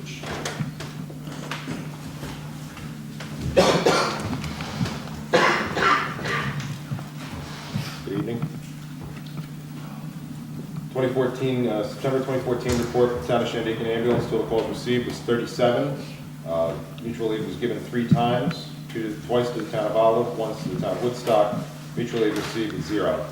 Rich. Good evening. 2014, September 2014 report from the town of Shandaken ambulance. Total calls received was 37. Mutual aid was given 3 times, twice to the town of Olive, once to the town of Woodstock. Mutual aid received was 0.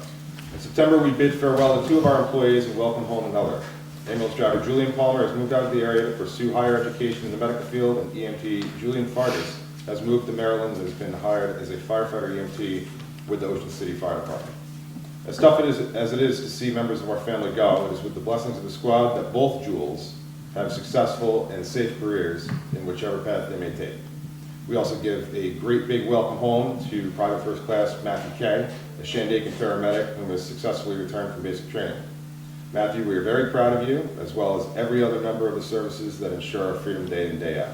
In September, we bid farewell to 2 of our employees and welcome home another. Ambulance driver Julian Palmer has moved out of the area to pursue higher education in the medical field, and EMT Julian Fargas has moved to Maryland and has been hired as a firefighter EMT with the Ocean City Fire Department. As tough as it is to see members of our family go, it is with the blessings of the squad that both Jules have successful and safe careers in whichever path they may take. We also give a great big welcome home to Private First Class Matthew Kay, a Shandaken paramedic who has successfully returned from basic training. Matthew, we are very proud of you, as well as every other member of the services that ensure our freedom day in, day out.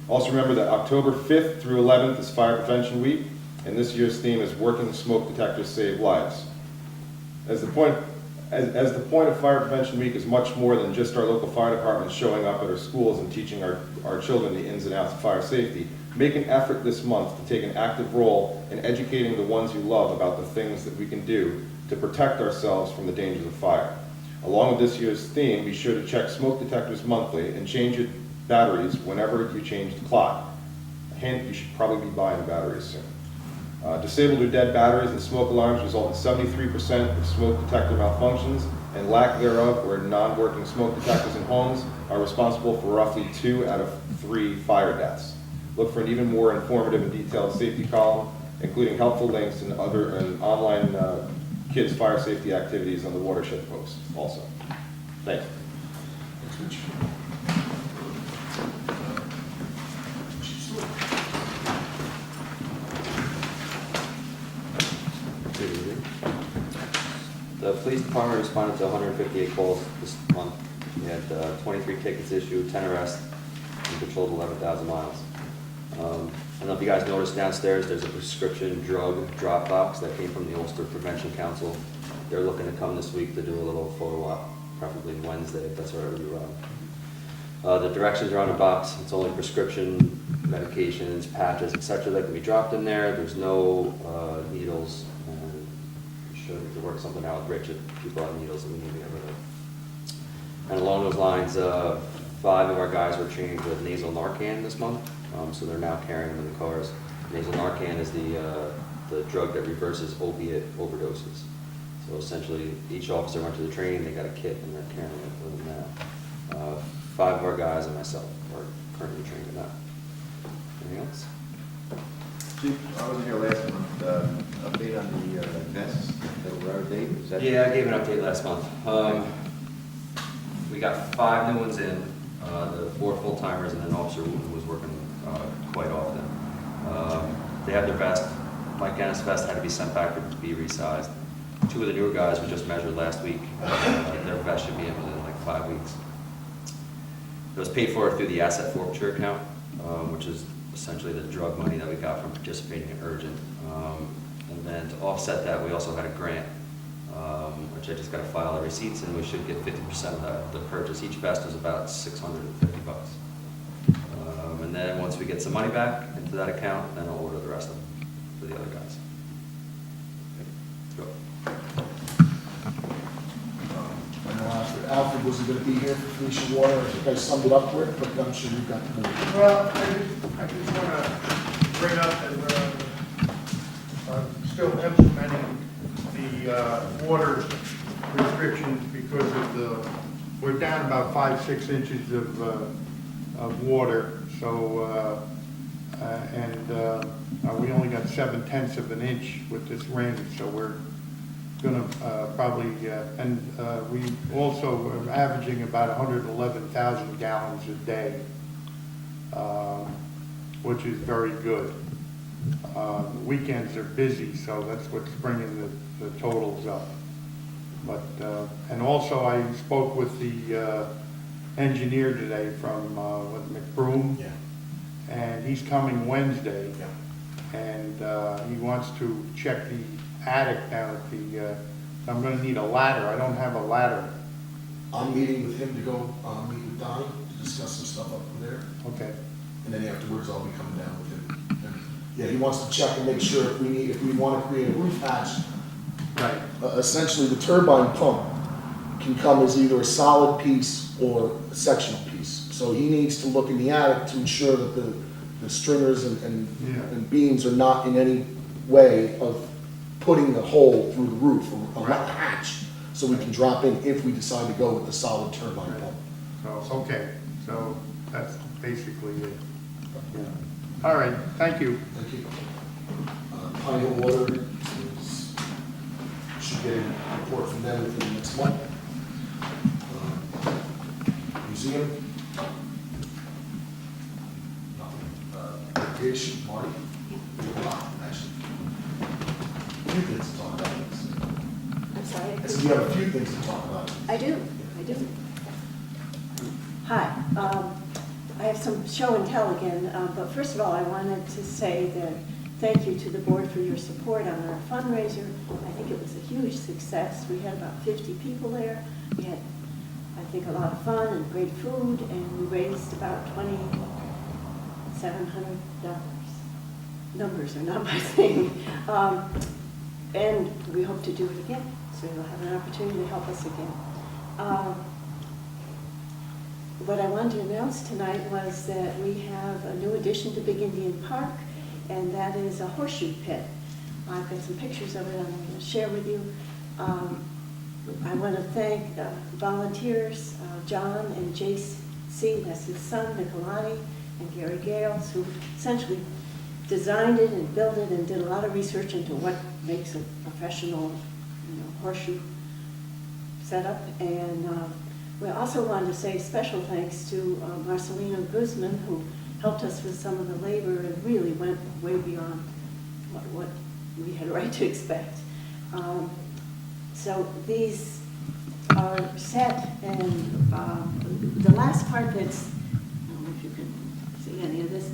Also remember that October 5th through 11th is Fire Prevention Week, and this year's theme is Working Smoke Detectors Save Lives. As the point of Fire Prevention Week is much more than just our local fire departments showing up at our schools and teaching our children the ins and outs of fire safety, make an effort this month to take an active role in educating the ones you love about the things that we can do to protect ourselves from the dangers of fire. Along with this year's theme, be sure to check smoke detectors monthly and change your batteries whenever you change the clock. Hint, you should probably be buying batteries soon. Disabled or dead batteries and smoke alarms result in 73% of smoke detector malfunctions, and lack thereof or non-working smoke detectors in homes are responsible for roughly 2 out of 3 fire deaths. Look for an even more informative and detailed safety column, including helpful links and online kids fire safety activities on the watershed post also. Thanks. Thanks, Rich. Chief Stewart. The police department responded to 158 calls this month. We had 23 tickets issued, 10 arrests, and patrolled 11,000 miles. I don't know if you guys noticed downstairs, there's a prescription drug drop box that came from the Ulster Prevention Council. They're looking to come this week to do a little photo op, preferably Wednesday, if that's all right with you, Rob. The directions are on the box. It's only prescription medications, patches, etc. that can be dropped in there. There's no needles. To work something out with Rich if people have needles that we need to get rid of. And along those lines, 5 of our guys were trained with nasal Narcan this month, so they're now carrying them in the cars. Nasal Narcan is the drug that reverses opiate overdoses. So essentially, each officer went to the training, they got a kit, and they're carrying it with them now. 5 of our guys and myself are currently trained in that. Anything else? Chief, I wasn't here last month. Update on the vests that were out of date? Is that Yeah, I gave an update last month. We got 5 new ones in, the 4 full-timers, and then Officer Wooten was working quite often. They had their vest. Mike Gannis' vest had to be sent back to be resized. 2 of the newer guys we just measured last week. Their vest should be in within like 5 weeks. It was paid for through the asset forfeiture account, which is essentially the drug money that we got from participating in Urgent. And then to offset that, we also had a grant, which I just got to file the receipts, and we should get 50% of the purchase. Each vest was about $650. And then once we get some money back into that account, then I'll order the rest of them for the other guys. Go. I know Alfred wasn't going to be here for Felicia Water. You guys summed it up quick, but I'm sure you've got the movie. Well, I just want to bring up that I'm still implementing the water restrictions because of we're down about 5-6 inches of water. So, we only got 7/10 of an inch with this rain. So we're going to probably, we also are averaging about 111,000 gallons a day, which is very good. Weekends are busy, so that's what's bringing the totals up. But and also I spoke with the engineer today from McBroom, Yeah. and he's coming Wednesday, Yeah. and he wants to check the attic down at the. I'm going to need a ladder. I don't have a ladder. I'm meeting with him to go meet with Donnie to discuss some stuff afterwards, I'll be coming down with him. And, yeah, he wants to check and make sure if we want to create a roof hatch, Right. essentially the turbine pump can come as either a solid piece or a sectional piece. So he needs to look in the attic to ensure that the stringers Yeah. and beams are not in any way of putting a hole through the roof or a hatch, so we can drop in if we decide to go with the solid turbine pump. So, okay, so that's basically it. Yeah. All right, thank you. Thank you. Pine Hill Water is, should get a report from them within the next month. Museum. Nothing. Recreation, Marty. Actually. A few things to talk about. I'm sorry. I said you have a few things to talk about. I do. Hi, I have some show and tell again, but first of all, I wanted to say that thank you to the board for your support on our fundraiser. I think it was a huge success. We had about 50 people there. We had, I think, a lot of fun and great food, and we raised about $2,700. Numbers are not my thing. And we hope to do it again, so you'll have an opportunity to help us again. What I wanted to announce tonight was that we have a new addition to Big Indian Park, and that is a horseshoe pit. I've got some pictures of it I'm going to share with you. I want to thank volunteers, John and JC, that's his son, Nicolani, and Gary Gales, who essentially designed it and built it and did a lot of research into what makes a professional, horseshoe setup. And we also wanted to say special thanks to Marcelino Guzman, who helped us with some of the labor and really went way beyond what we had a right to expect. So these are set, and the last part that's, I don't know if you can see any of this,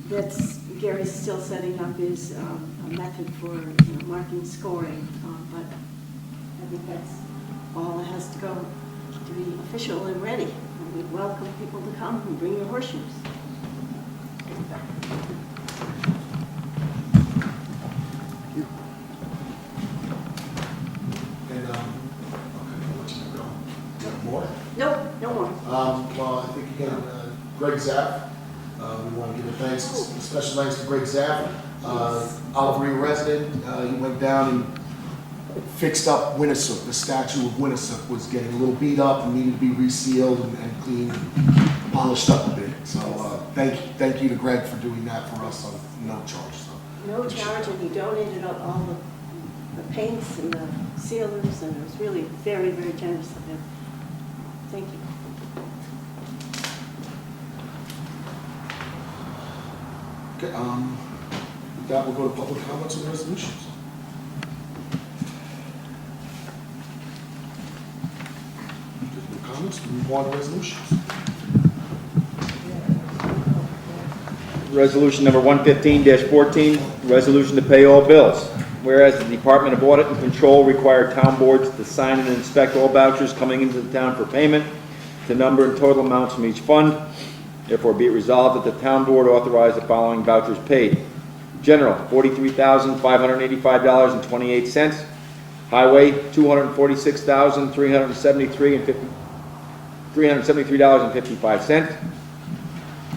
that's Gary's still setting up is a method for marking scoring, but I think that's all that has to go to be official and ready. And we welcome people to come and bring your horseshoes. And, okay, I'll let you go. Do you have more? No, no more. Well, I think again, Greg Zapp, we want to give a thanks, a special thanks to Greg Zapp, Olive Reed resident. He went down and fixed up Winnisook. The statue of Winnisook was getting a little beat up and needed to be resealed and cleaned, polished up a bit. So thank you to Greg for doing that for us on no charge. So No charge, and he donated all the paints and the sealers, and it was really very, very generous of him. Thank you. Okay, with that, we'll go to public comments and resolutions. There's no comments, we move on to resolutions. Resolution number 115-14, resolution to pay all bills. Whereas the Department of Audit and Control required town boards to sign and inspect all vouchers coming into the town for payment, to number and total amounts from each fund. Therefore, be it resolved that the town board authorize the following vouchers paid. General, $43,585.28. Highway, $246,373.55.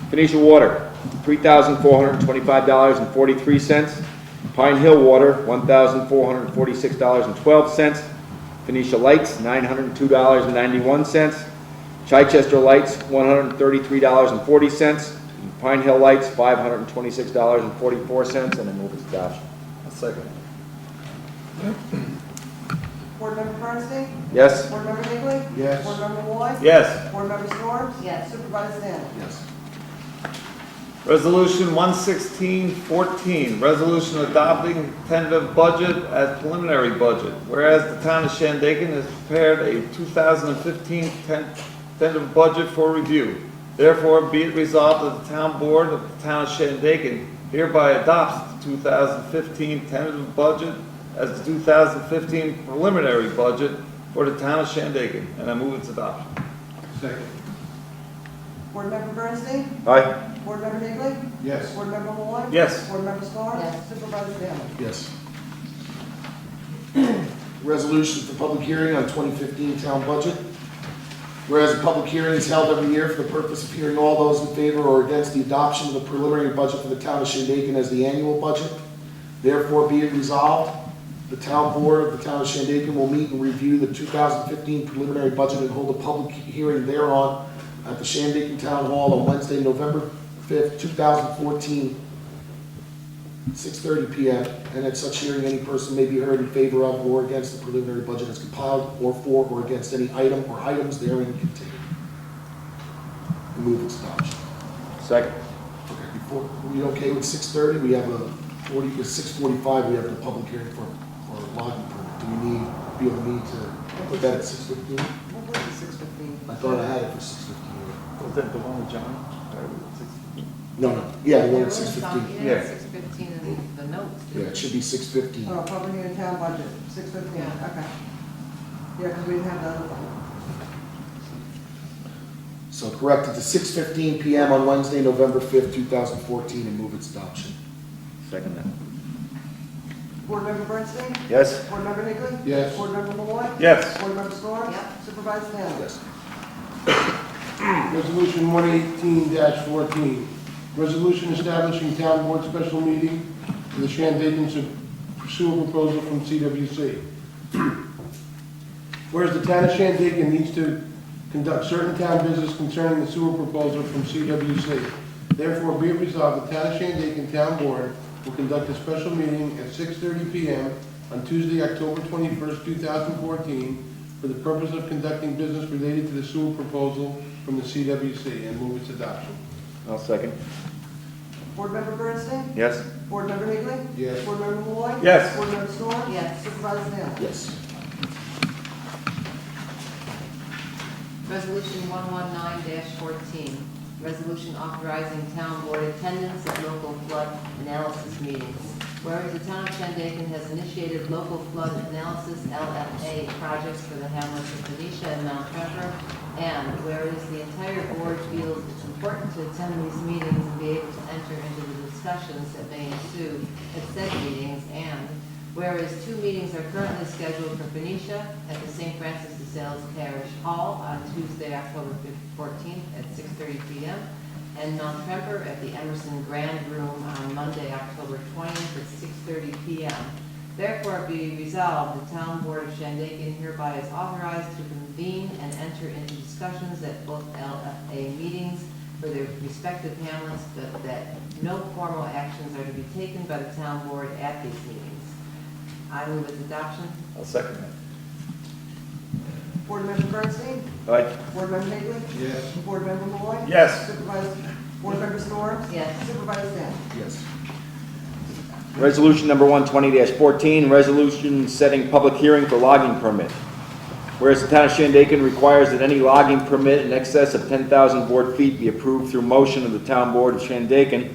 Phoenicia Water, $3,425.43. Pine Hill Water, $1,446.12. Phoenicia Lights, $902.91. Chichester Lights, $133.40. Pine Hill Lights, $526.44, and I move its adoption. I'll second. Board Member Bernstein? Yes? Board Member Higley? Yes. Board Member Lloyd? Yes. Board Member Storms? Yes. Supervisor Stanley? Yes. Resolution 116-14, resolution adopting tentative budget as preliminary budget. Whereas the town of Shandaken has prepared a 2015 tentative budget for review. Therefore, be it resolved that the town board of the town of Shandaken hereby adopts the 2015 tentative budget as the 2015 preliminary budget for the town of Shandaken, and I move its adoption. Second. Board Member Bernstein? Aye. Board Member Higley? Yes. Board Member Malloy? Yes. Board Member Storms? Yes. Supervisor Damon? Yes. Resolution for public hearing on 2015 town budget. Whereas a public hearing is held every year for the purpose of hearing all those in favor or against the adoption of the preliminary budget for the town of Shandaken as the annual budget. Therefore be it resolved, the town board of the town of Shandaken will meet and review the 2015 preliminary budget and hold a public hearing thereon at the Shandaken Town Hall on Wednesday, November 5th, 2014, 6:30 p.m. And at such hearing, any person may be heard in favor of or against the preliminary budget as compiled, or for or against any item or items therein contained. I move its adoption. Second. Okay, before, are we okay with 6:30? We have a 6:45, we have the public hearing for logging permit. Do we feel the need to put that at 6:15? What was it, 6:15? I thought I had it for 6:15. Was that the one with John? No, yeah, the one at There was 6:15. some- Yeah. 6:15 in the notes. Yeah, it should be 6:15. Oh, public hearing town budget, 6:15, okay. Yeah, because we didn't have the other one. So corrected to 6:15 p.m. on Wednesday, November 5th, 2014, and move its adoption. Second that. Board Member Bernstein? Yes. Board Member Higley? Yes. Board Member Malloy? Yes. Board Member Storms? Yep. Supervisor Damon? Yes. Resolution 118-14, resolution establishing town board special meeting for the Shandaken to pursue a proposal from CWC. Whereas the town of Shandaken needs to conduct certain town business concerning the sewer proposal from CWC. Therefore, be it resolved, the town of Shandaken Town Board will conduct a special meeting at 6:30 p.m. on Tuesday, October 21st, 2014, for the purpose of conducting business related to the sewer proposal from the CWC, and move its adoption. I'll second. Board Member Bernstein? Yes. Board Member Higley? Yes. Board Member Malloy? Yes. Board Member Storms? Yes. Supervisor Damon? Yes. Resolution 119-14, resolution authorizing town board attendance at local flood analysis meetings. Whereas the town of Shandaken has initiated local flood analysis LFA projects for the hamlets of Phoenicia and Mount Trevor, and whereas the entire board feels it's important to attend these meetings and be able to enter into the discussions that may ensue at said meetings, and whereas 2 meetings are currently scheduled for Phoenicia at the St. Francis de Sales Parish Hall on Tuesday, October 14th at 6:30 p.m., and Mount Tremper at the Emerson Grand Room on Monday, October 20th at 6:30 p.m. Therefore be resolved, the Town Board of Shandaken hereby is authorized to convene and enter into discussions at both LFA meetings for their respective hamlets, but that no formal actions are to be taken by the Town Board at these meetings. I move its adoption. I'll second that. Board Member Bernstein? Aye. Board Member Higley? Yes. Board Member Malloy? Yes. Supervisor, Board Member Storms? Yes. Supervisor Damon? Yes. Resolution number 120-14, resolution setting public hearing for logging permit. Whereas the town of Shandaken requires that any logging permit in excess of 10,000 board feet be approved through motion of the town board of Shandaken,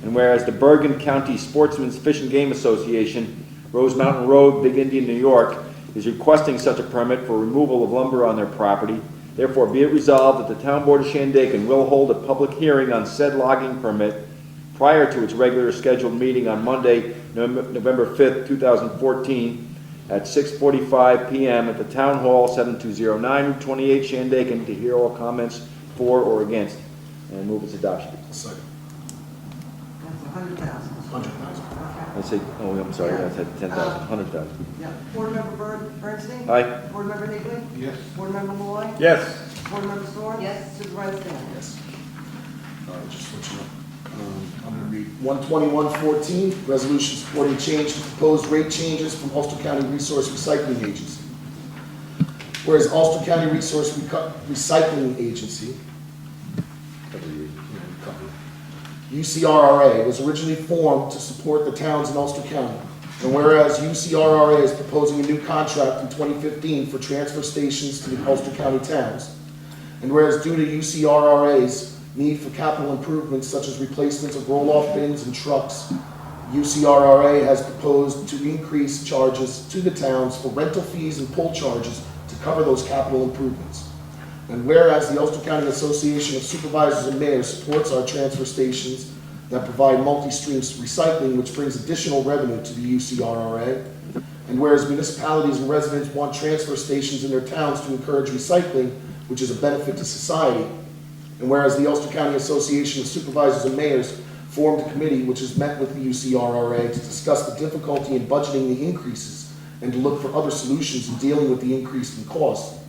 and whereas the Bergen County Sportsman's Fish and Game Association, Rose Mountain Road, Big Indian, New York, is requesting such a permit for removal of lumber on their property. Therefore, be it resolved that the town board of Shandaken will hold a public hearing on said logging permit prior to its regular scheduled meeting on Monday, November 5th, 2014, at 6:45 p.m. at the Town Hall, 7209 Route 28, Shandaken, to hear all comments for or against, and move its adoption. Second. That's 100,000. 100,000. I say, oh, I'm sorry, I said 10,000, 100,000. Yeah. Board Member Bernstein? Aye. Board Member Higley? Yes. Board Member Malloy? Yes. Board Member Storms? Yes. Supervisor Damon? Yes. Just switching up. I'm going to read 121-14, resolution supporting change to proposed rate changes from Ulster County Resource Recycling Agency. Whereas Ulster County Resource Recycling Agency, UCRRA, was originally formed to support the towns in Ulster County. And whereas UCRRA is proposing a new contract in 2015 for transfer stations to the Ulster County towns, and whereas due to UCRRA's need for capital improvements such as replacements of roll-off bins and trucks, UCRRA has proposed to increase charges to the towns for rental fees and pull charges to cover those capital improvements. And whereas the Ulster County Association of Supervisors and Mayors supports our transfer stations that provide multi-stream recycling, which brings additional revenue to the UCRRA. And whereas municipalities and residents want transfer stations in their towns to encourage recycling, which is a benefit to society. And whereas the Ulster County Association of Supervisors and Mayors formed a committee which has met with the UCRRA to discuss the difficulty in budgeting the increases and to look for other solutions in dealing with the increase in cost.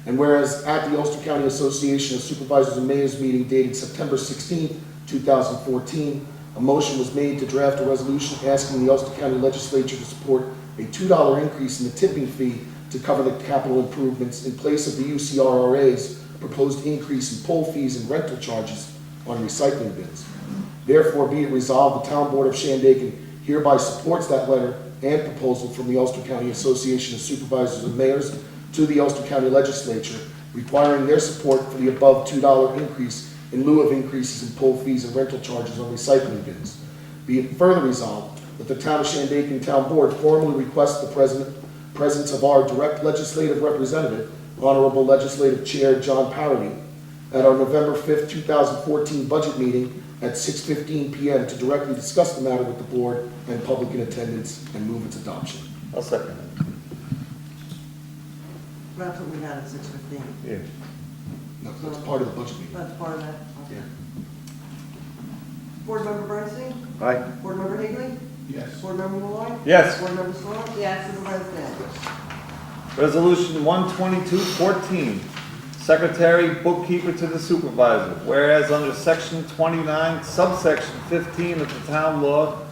And whereas at the Ulster County Association of Supervisors and Mayors meeting dated September 16, 2014, a motion was made to draft a resolution asking the Ulster County Legislature to support a $2 increase in the tipping fee to cover the capital improvements in place of the UCRRA's proposed increase in poll fees and rental charges on recycling bins. Therefore, be it resolved, the Town Board of Shandaken hereby supports that letter and proposal from the Ulster County Association of Supervisors and Mayors to the Ulster County Legislature, requiring their support for the above $2 increase in lieu of increases in poll fees and rental charges on recycling bins. Be it further resolved that the Town of Shandaken Town Board formally requests the presence of our direct legislative representative, Honorable Legislative Chair John Parody, at our November 5th, 2014 budget meeting at 6:15 p.m. to directly discuss the matter with the board and public in attendance and move its adoption. I'll second it. That's what we had at 6:15. Yeah. No, that's part of the budget meeting. That's part of that. Okay. Yeah. Board Member Bernstein? Aye. Board Member Higley? Yes. Board Member Malloy? Yes. Board Member Storm? Yes. Supervisor Daniels? Resolution 12214, Secretary, Bookkeeper to the Supervisor. Whereas under Section 29, subsection 15 of the Town Law,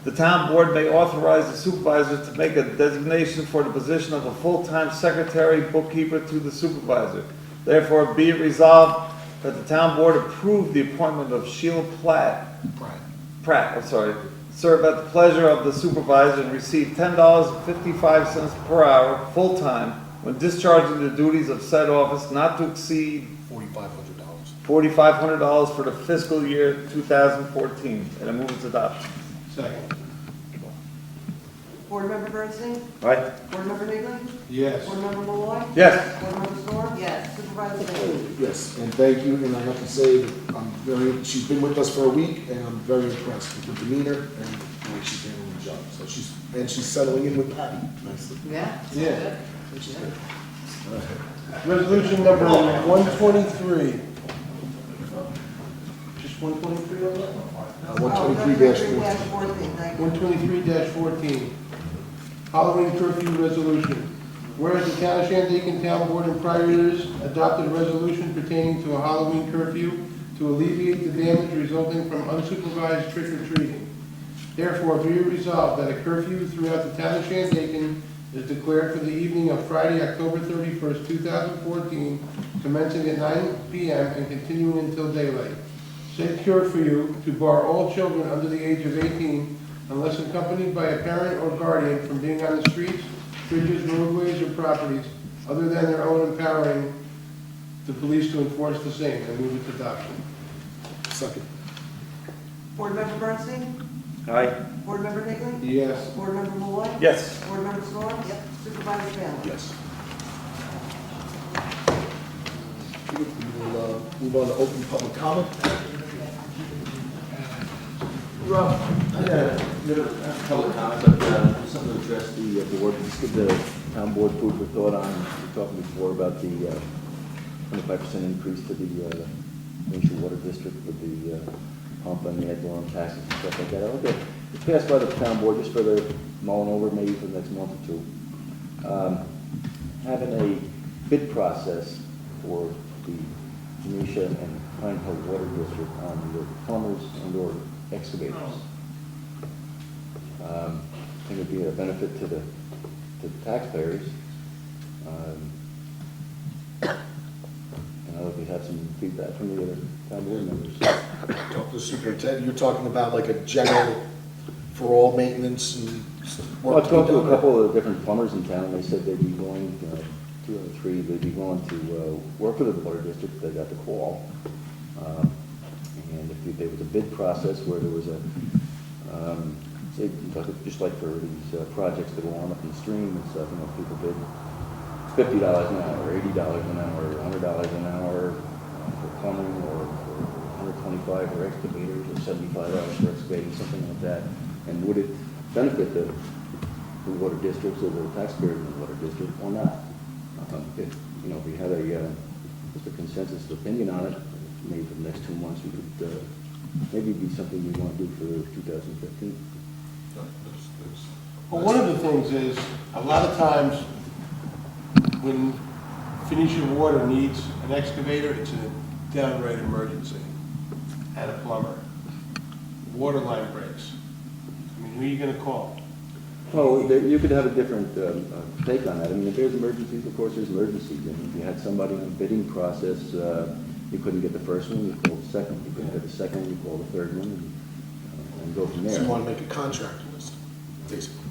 the Town Board may authorize the Supervisor to make a designation for the position of a full-time Secretary, Bookkeeper to the Supervisor. Therefore, be it resolved that the Town Board approve the appointment of Sheila Pratt, serve at the pleasure of the Supervisor and receive $10.55 per hour, full-time, when discharging the duties of said office, not to exceed $4,500 for the fiscal year 2014. And I move its adoption. Second. Board Member Bernstein? Aye. Board Member Higley? Yes. Board Member Malloy? Yes. Board Member Storm? Yes. Supervisor Daniels? Yes, and thank you, and I have to say that she's been with us for a week, and I'm very impressed with her demeanor and the way she's handling the job. So she's settling in with Patty nicely. Yeah. Yeah. Which is good. Resolution number 123. Just 123 on that? 123-14. 14, thank you. 123-14. Halloween curfew resolution. Whereas the Town of Shandaken Town Board in prior years adopted a resolution pertaining to a Halloween curfew to alleviate the damage resulting from unsupervised trick-or-treating. Therefore, be it resolved that a curfew throughout the Town of Shandaken is declared for the evening of Friday, October 31st, 2014, commencing at 9 p.m. and continuing until daylight. Said curfew to bar all children under the age of 18 unless accompanied by a parent or guardian from being on the streets, bridges, roadways, or properties other than their own, empowering the police to enforce the same. And move its adoption. Second. Board Member Bernstein? Aye. Board Member Higley? Yes. Board Member Malloy? Yes. Board Member Storm? Yep. Supervisor Daniels? Yes. We will move on to open public comment. Rob, public comment, but something to address the board, just give the town board food for thought on, we were talking before about the 25% increase to the Winship Water District with the pump and the ad valorem taxes and stuff like that. Okay, it's passed by the town board just for the mulling over maybe for the next month or two. Having a bid process for the Venetia and Pine Hill Water District on the plumbers and or excavators. I think it would be a benefit to the taxpayers. And I hope you have some feedback from the other town board members. Talk to the superintendent, you're talking about like a general for all maintenance and Well, I work. talked to a couple of different plumbers in town, and they said they'd be willing, 2 or 3, they'd be willing to work with the water district if they got the call. And if there was a bid process where there was a, say, just like for these projects that go on up in the stream and stuff, people bid $50 an hour, $80 an hour, $100 an hour for plumbing, or for $125 for excavators, or $75 for excavating, something like that? And would it benefit the water districts or the taxpayers in the water district or not? If, you know, if we had just a consensus opinion on it, maybe for the next 2 months, we could, maybe it'd be something we want to do for 2015. Well, one of the things is, a lot of times, when Phoenicia Water needs an excavator, it's a downright emergency, and a plumber. Water line breaks. I mean, who are you gonna call? Well, you could have a different take on that. I mean, if there's emergencies, of course, there's emergencies. And if you had somebody in the bidding process, you couldn't get the first one, you called the second. You couldn't get the second one, you called the third one, and go from So there. you want to make a contract list, basically.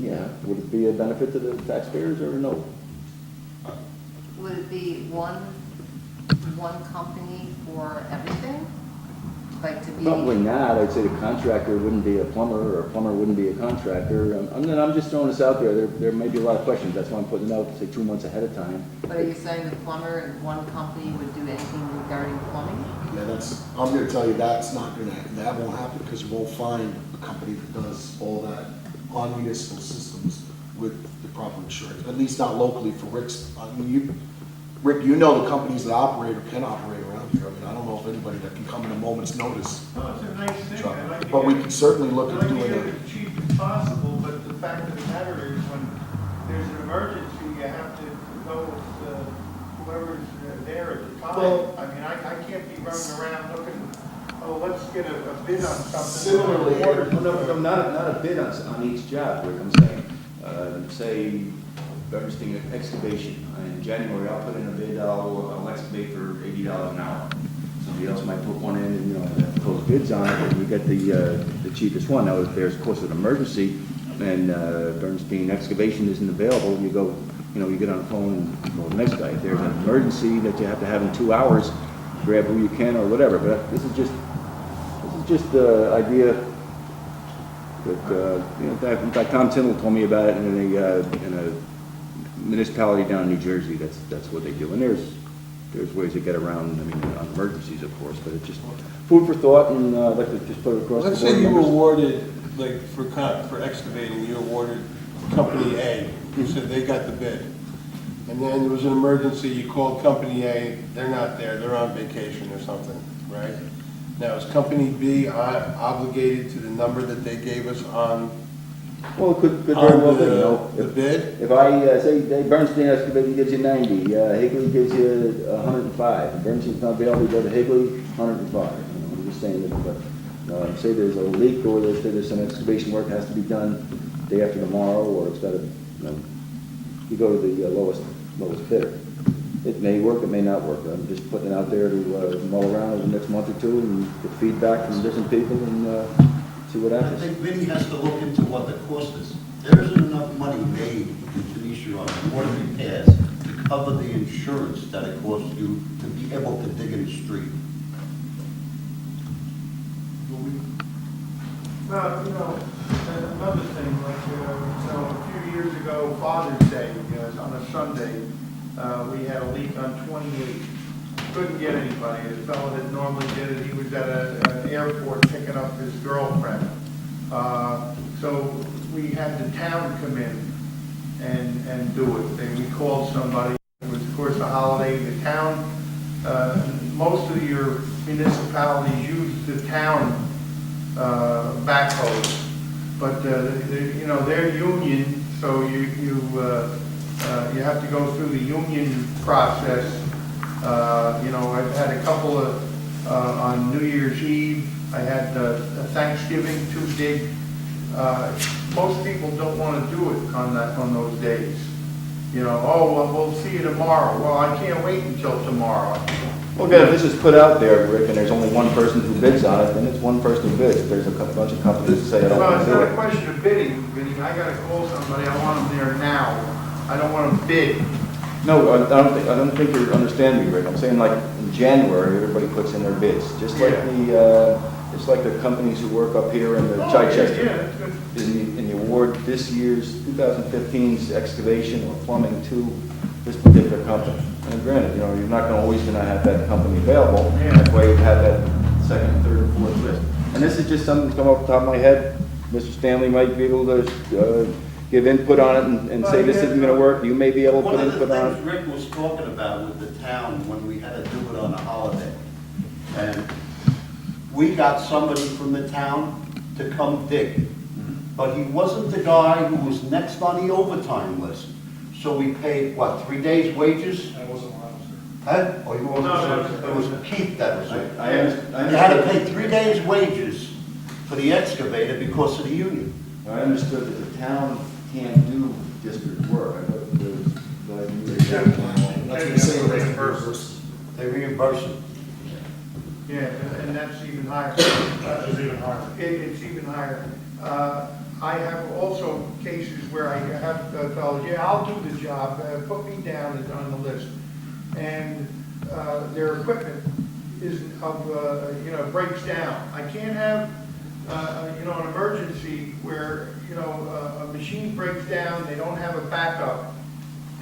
Yeah, would it be a benefit to the taxpayers or no? Would it be one company for everything? Like to be? Probably not. I'd say the contractor wouldn't be a plumber, or a plumber wouldn't be a contractor. I'm just throwing this out there. There may be a lot of questions. That's why I'm putting it out, say 2 months ahead of time. But are you saying the plumber and one company would do anything regarding plumbing? Yeah, I'm gonna tell you, that won't happen, because you won't find a company that does all that on municipal systems with the proper insurance, at least not locally for Rick's. I mean, Rick, you know the companies that operate or can operate around here. I mean, I don't know if anybody that can come in a moment's notice. No, it's a nice thing. I'd like to But we get- can certainly look I'd at like to doing get it. it as cheap as possible, but the fact of the matter is, when there's an emergency, you have to go with whoever's there at the time. Well- I mean, I can't be running around looking, oh, let's get a bid on something. Similarly- Water- No, not a bid on each job, Rick. I'm saying, say, Bernstein excavation. In January, I'll put in a bid, I'll excavate for $80 an hour. Somebody else might put one in and, you know, post bids on it, and you get the cheapest one. Now, if there's, of course, an emergency, and Bernstein excavation isn't available, you go, you know, you get on the phone and call the next guy. If there's an emergency that you have to have in 2 hours, grab who you can or whatever. But this is just the idea that, you know, in fact, Tom Tindall told me about it in a municipality down in New Jersey. That's what they do. And there's ways to get around, I mean, on emergencies, of course, but it's just food for thought, and I'd like to just put it across the board. Let's say you members. awarded, like, for excavating, you awarded Company A, you said they got the bid. And then there was an emergency, you called Company A, they're not there, they're on vacation or something, right? Now, is Company B obligated to the number that they gave us on Well, it could very well be, you know. the bid? If I say Bernstein Excavating gives you 90, Higley gives you 105, if Bernstein's not available, you go to Higley, 105. You know, I'm just saying that, but say there's a leak, or there's some excavation work has to be done day after tomorrow, or it's got to, you know, you go to the lowest bidder. It may work, it may not work. I'm just putting it out there to mull around over the next month or two and get feedback from different people and see what I happens. think Vinnie has to look into what the cost is. There isn't enough money made in Phoenicia on water repairs to cover the insurance that it costs you to be able to dig in the street. Well, you know, another thing, like, you know, a few years ago, Father's Day, on a Sunday, we had a leak on 28. Couldn't get anybody. The fellow that normally did it, he was at an airport picking up his girlfriend. So we had the town come in and do it. And we called somebody. It was, of course, a holiday. The town, most of your municipalities use the town backhoes, but you know, they're union, so you have to go through the union process. You know, I've had a couple of on New Year's Eve. I had Thanksgiving to dig. Most people don't want to do it on those days. You know, oh well, we'll see you tomorrow. Well, I can't wait until tomorrow. Well, again, if this is put out there, Rick, and there's only one person who bids on it, then it's one person who bids. If there's a bunch of companies that say, I don't Well, want it's to do not a it. question of bidding. I gotta call somebody, I want them there now. I don't want them bid. No, I don't think you're understanding me, Rick. I'm saying like in January, everybody puts in their bids, just like the companies who work up here in the Chichester. Yeah, that's good. In the award this year's 2015's excavation or plumbing to this particular company. And granted, you're not always gonna have that company available, that's why you have that second, third, and fourth list. And this is just something that's come off the top of my head. Mr. Stanley might be able to give input on it and say this isn't gonna work. You may be able to put One of the input on things it. Rick was talking about with the town when we had to do it on a holiday. And we got somebody from the town to come dig. But he wasn't the guy who was next on the overtime list. So we paid, what, 3 days' wages? That wasn't allowed, Huh? Oh, you wasn't? No, It was Keith that was it. I understand. You had to pay 3 days' wages for the excavator because of the union. I understood that the town can't do district work. I thought there was, That's what you're saying, reimbursement. They reimburse him. Yeah, and that's even higher. That is even higher. It's even higher. I have also cases where I have fellows, yeah, I'll do the job, put me down on the list. And their equipment is breaks down. I can't have, an emergency where, a machine breaks down, they don't have a backup,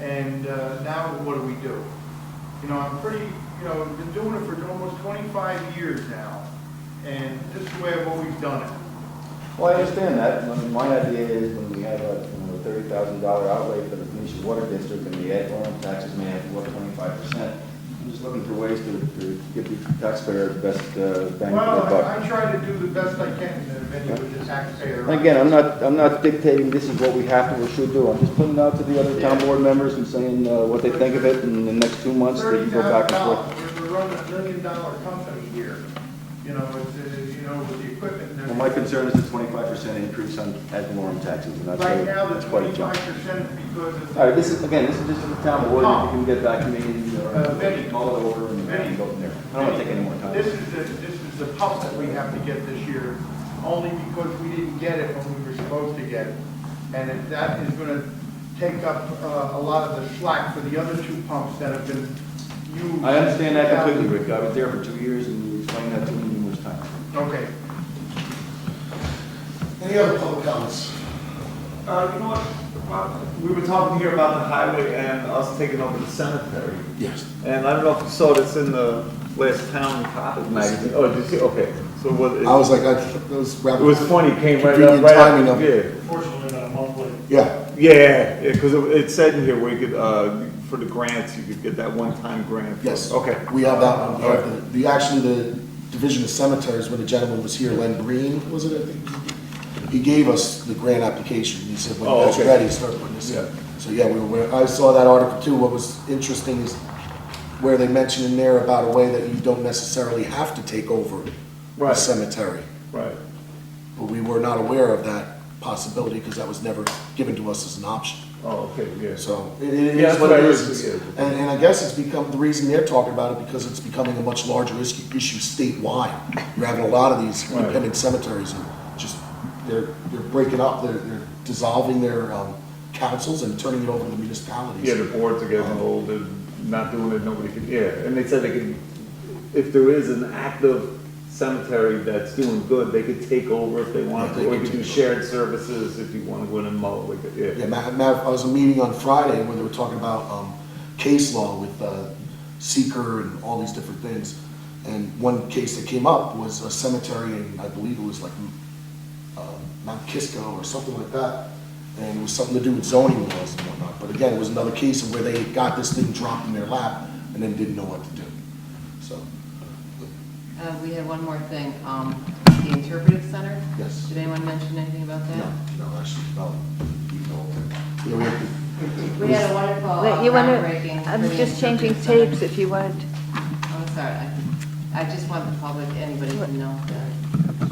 and now what do? I'm pretty, been doing it for almost 25 years now, and this is the way I've always done it. Well, I understand that. I mean, my idea is when we have a $30,000 outlay for the Phoenicia Water District and the ad valorem taxes may have to go up 25%. I'm just looking for ways to give the taxpayer the best bang for Well, their buck. I try to do the best I can, with the taxpayer. And again, I'm not dictating this is what we have to or should do. I'm just putting it out to the other town board members and saying what they think of it, and in the next 2 months, they can go back and forth. We're running $1 million company here, with the equipment and Well, everything. my concern is the 25% increase on ad valorem taxes, and Right now, the that's quite a jump. 25% because of. All right, this is just for the town board, if you can get back to me, Vinny. mull it over, and go from there. I don't want to take any more time. This is the pump that we have to get this year, only because we didn't get it when we were supposed to get it. And that is gonna take up a lot of the slack for the other 2 pumps that have been used. I understand that completely, Rick. I was there for 2 years, and you explained that to me numerous times. Okay. Any other public comments? You know what? Well, we were talking here about the highway and us taking over the cemetery. Yes. And I don't know if you saw this in the last town topic magazine. Oh, did you see? Okay. So what? I was like, that was rather. It was funny. It came right up. Convenient Right timing up. of Yeah. it. Fortunately, not a month late. Yeah. Yeah. Because it said in here where you could for the grants you could get that one-time grant. Yes. Okay. We have that one. We All have the Division of Cemeteries, when the gentleman was here, Len Green, was it, I think? He gave us the grant application. He said, when Oh, that's okay. ready, start putting this in. So, yeah, I saw that article too. What was interesting is where they mention in there about a way that you don't necessarily have to take over the Right. cemetery. Right. But we were not aware of that possibility because that was never given to us as an option. Oh, okay. Yeah. So it Yeah, is that's what what it I is. heard, It's- And I guess it's become, the reason they're talking about it because it's becoming a much larger issue statewide. You're having a lot of these Right. independent cemeteries and just, they're breaking up, they're dissolving their councils and turning it over to the municipalities. Yeah, the boards are getting old, they're not doing it, nobody can, yeah, and they said they could, if there is an active cemetery that's doing good, they could take over if they want Yeah, to, or they you could could do take shared services if you want to go in and mow, like, Yeah, yeah. I was in a meeting on Friday where they were talking about case law with seeker and all these different things. And one case that came up was a cemetery in, I believe it was like Mount Kisco or something like that. And it was something to do with zoning laws and whatnot. But again, it was another case of where they got this thing dropped in their lap and then didn't know what to do. So, We have one more thing, the interpretive center. yes. Did anyone mention anything about that? No, actually, no. You know, we have to- We had a wonderful Wait, you wanna, groundbreaking. for I'm the just changing interpretive tapes if you want. center. Oh, sorry, I just want the public, anybody to know that